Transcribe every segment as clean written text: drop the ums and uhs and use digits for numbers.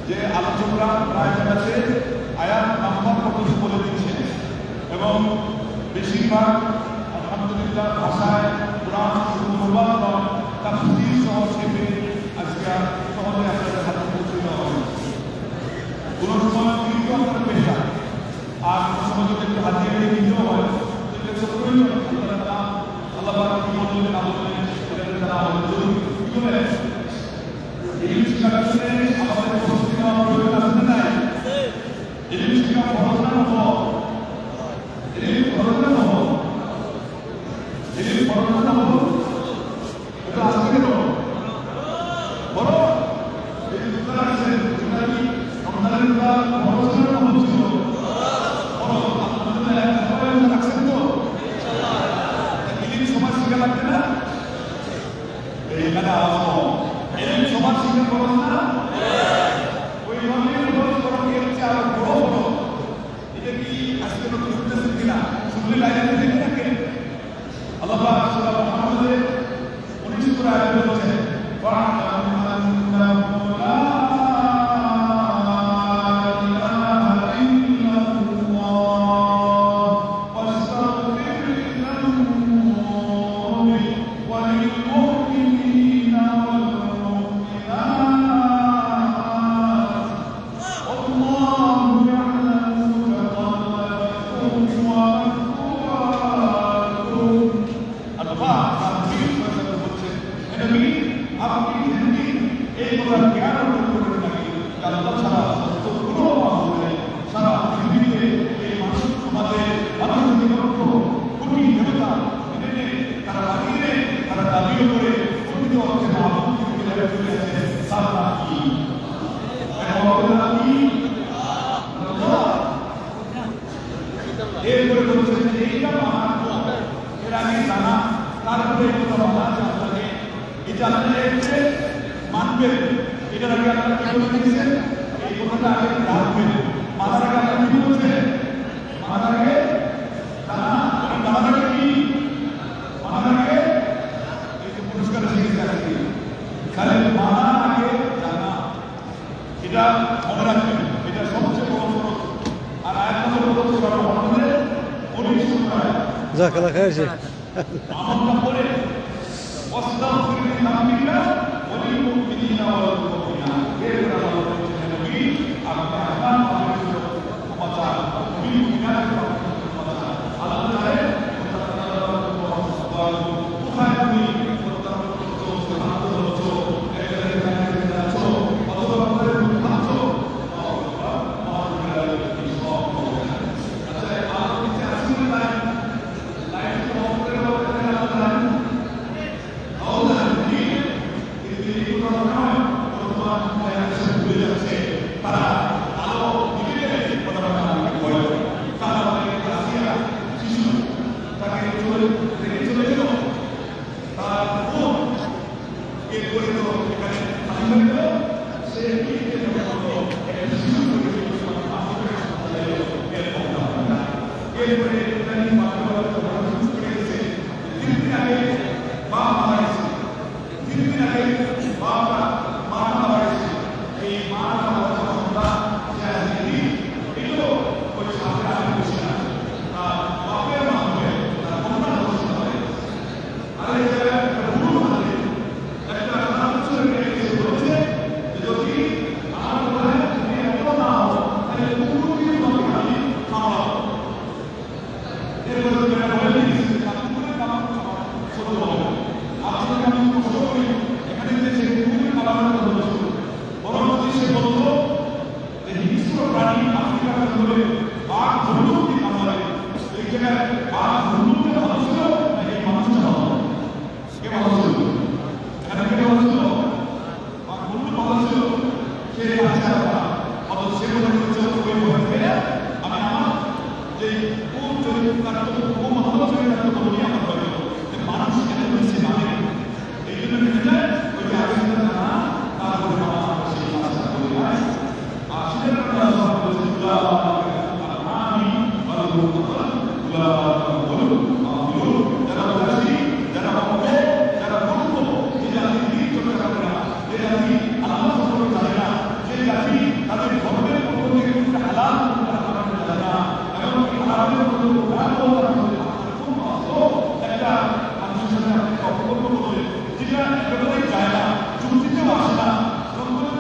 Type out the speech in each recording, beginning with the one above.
যে আলোচকরা প্রায় জায়গাতে আয়াত নাম্বার পর্যন্ত বলে দিচ্ছে এবং বেশিরভাগ আলহামদুলিল্লাহ ভাষায় কোরআন অনুবাদ তাফসীর সহ শেপে আজকে সহজে আপনাদের হাতে পৌঁছে দেওয়া হবে। কোনো সময় কিন্তু আপনারা পেয়ে যান, আর কোনো সময় যদি একটু হাতিয়ে নিয়ে নিতেও হয় সেটা তো প্রয়োজন। আপনারা আল্লাহ কি বললেন না বললেন সেটাতে তারা আমাদের কি বলে এই শিক্ষার জন্য আমাদের প্রস্তুতি নেওয়া প্রয়োজন আছে না? এই শিক্ষা পড়াশোনা হব, এই পড়াশোনা হব, এই পড়াশোনা হব, এটা আজকে কেন বড় এই দুটো আছে যেটা কি আমাদের পড়াশোনা হচ্ছিল বড় আপনাদের সবাই রাখছেন তো ইংলিশ সমাজ শিক্ষা লাগবে না? এইখানে আসো এই সমাজ শিক্ষা করো না ওইভাবে আরো বড় বড় এটা কি আজকে নতুন শুনতেছেন কিনা? শুনলে লাইনে দেখে থাকে আল্লাহ সূরা মুহাম্মাদের 19 সূরা আয়াতে বলেছেন মানবেন এটার আগে আপনারা কি বলে দিয়েছেন? এই কথাটা আগে রাখবেন, মানার আগে আপনারা কি বলছেন? মানার আগে মানার আগে কি মানার আগে এই যে পুরস্কার শিখেছে আজকে খালি মানার আগে জানা, এটা মনে রাখবেন, এটা সবচেয়ে বড় ফরজ। আর আয়াত নম্বর কত সূরা মুহাম্মাদের 19 সূরা জাকালা খাইছে আমলটা পড়ে ওয়াস্তাগফির লিযাম্বিকা والمؤمنين والمؤمنات غير المؤمنين أبناء ومتاع والمؤمنات ومتاع على الغير এর বাঘ ধরলেও কি কামড়ে এই জায়গায় বাঘ ধরলেও ভালো ছিল না এই মানুষটা ভালো কে ভালো ছিল এখানে কে ভালো ছিল বাঘ ধরলেও ভালো ছিল সে আচ্ছা অত সে মনে করছে ওই ভয় আমি আমার যে কোন চরিত্র ও মহল চরিত্র বলি আমার ভয় যে মানুষ কেন বেশি মানে এই জন্য দেখা যায় ওই যে আগে না তারপরে আমার সেই ভাষা বলি আর সেটা আমি যারা উদাসী যারা অজ্ঞ যারা মূর্খ যে জাতি দিন চলে যাবে না যে জাতি আল্লাহ সম্পর্কে জানে না যে জাতি তাদের ধর্মের পক্ষ থেকে কোনটা হালাল কোনটা হারাম জানে না এবং এই হারামের মধ্যে একটা মানুষের সাথে আপনি অপকর্ম করলেন যেটা একেবারেই যায় না চুক্তিতেও আসে না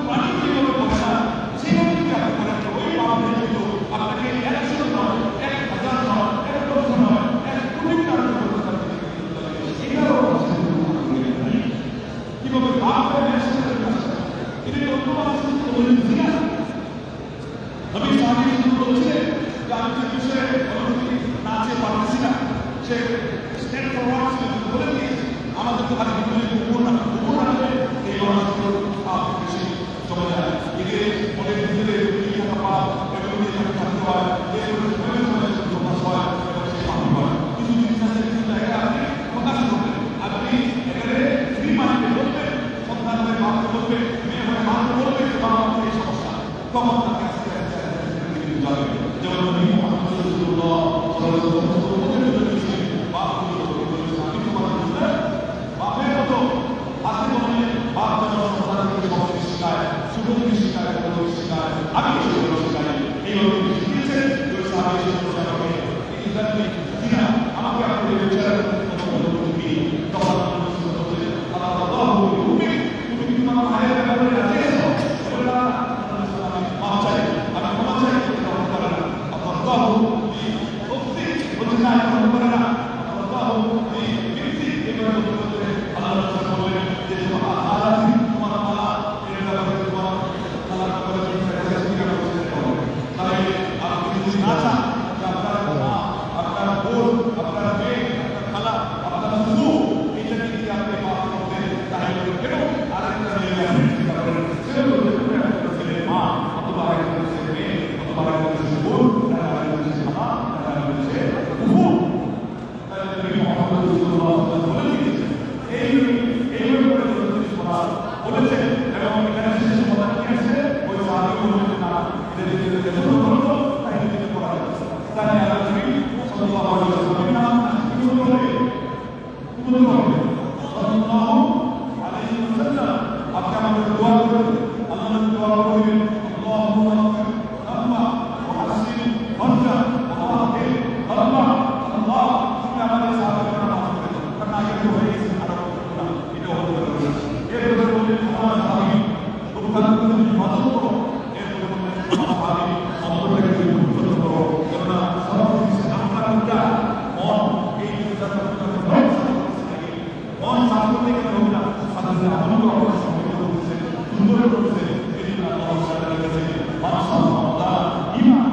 প্রাণী যেভাবে করে না সেভাবে যদি আপনি করেন ওই মামলায় কিন্তু আপনাকে 100 নয় 1000 নয় 1 লক্ষ নয় 1 কোটি টাকা কিভাবে লাভ হয় এটা অন্য মানুষের বলেছি না আমি সাহাবী বলছিলেন যে আমি যে বিষয়ে অনুমতি না চেয়ে পারতেছি না সে স্টেট ফরওয়ার্ড বলে দিয়েছে আমাদের তো খালি কুকুর না এই মানুষগুলো বেশি চলে যায় এদের অনেক ভিতরে থাকা পাপ এগুলো নিয়ে থাকতে হয় এগুলো প্রকাশ হয় এবং সে পাপ হয় কিছু জিনিস আছে কিছু জায়গায় আপনি প্রকাশ করবেন আপনি এখানে ফ্রি মাইন্ডে বলবেন সন্তান হয়ে মাকে বলবেন মেয়ে হয়ে মাকে বলবেন বাবা আমাদের এই সমস্যা তখন তাকে আস্তে আস্তে যাবে যেমন নবী মুহাম্মদ রাসূলুল্লাহ সাল্লাল্লাহু আলাইহি ওয়াসাল্লাম বাপের মতো হাতে বলে বাপ যেন সন্তানকে সবকে শেখায় সুযোগকে শেখায় বড় শেখায় আমি সেগুলো শেখাই এইভাবে শিখিয়েছেন ওই সাহাবী সম্প্রদায়কে ইসলামী দিনা আমাকে আপনাদের বিচার তুমি তখন আল্লাহ তুমি তোমার মায়ের ব্যাপারে রাজি আছো বলে আমি মাফ চাই আমি ক্ষমা চাই গ্রহণ করে না আল্লাহ মুক্তি বলতে না গ্রহণ করে না আল্লাহ মুক্তি এভাবে বলতে আল্লাহ রাসূল বলেন যে তোমার আলাদা তোমার আলা এর ব্যাপারে তোমার আল্লাহ করে তাই আপনি যদি না চান আপনার মা আপনার বোন আপনার মেয়ে আপনার খালা আপনার ফুফু এটাকে যদি আপনি মাফ করতেন তাহলে কেন আরেকটা মেয়ে ছেলে মা অথবা আরেকটা ছেলে মেয়ে অথবা আরেকটা বোন আরেকটা খালা আরেকটা ফুফু তাহলে নবী মুহাম্মদ রাসূলুল্লাহ বলে দিয়েছেন এইভাবে করে বলেছেন এবং এখানে শেষ কথা কি আছে ওই সাহাবী বলেছেন না এদের বলতো তাই দিতে করা যাচ্ছে তাই আল্লাহ নবী সাল্লাল্লাহু আলাইহি ওয়াসাল্লাম নাম কি বলে সাল্লাল্লাহু আলাইহি ওয়াসাল্লাম আপনি আমাদের দোয়া করুন আল্লাহ নবী দোয়া করবেন আল্লাহুম্মা আল্লাহ ওয়া হাসিন ফারজা আল্লাহ আল্লাহ তুমি আমাদের সাহাবাদের নাম করবেন কারণ আগে তো হয়ে গেছে আর এটা হতে পারে এরপরে বললেন আমার সাহাবী বুখারী তুমি মদত করো এরপরে বললেন আমার সাহাবী অন্তরকে তুমি মুক্ত করো কেননা সব কিছু আপনার উল্টা মন এই দুটার মন সাফ করতে গেলে হবে না সাথে আমল করার সময় করতেছে সুন্দর করতেছে এই জন্য আল্লাহ তাআলা বলেছেন মাশাআল্লাহ ঈমান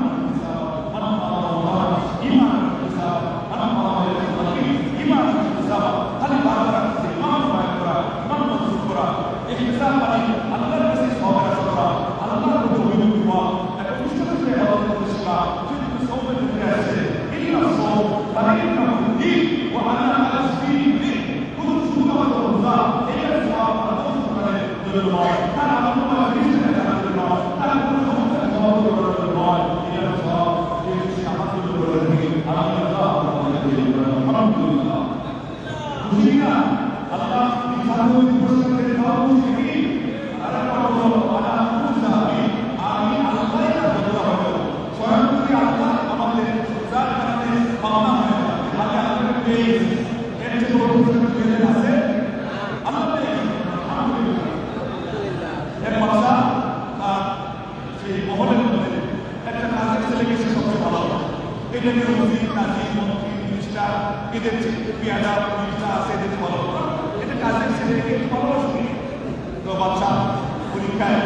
পরীক্ষায়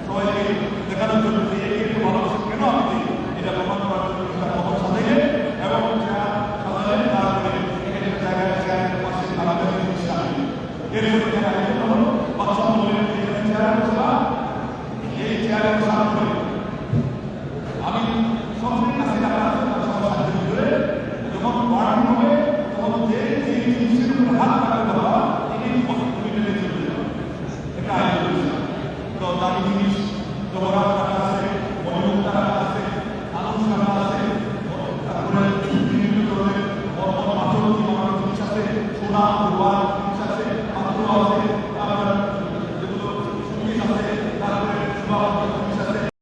সবাইকে দেখানোর জন্য ভালোবাসেন কেন আপনি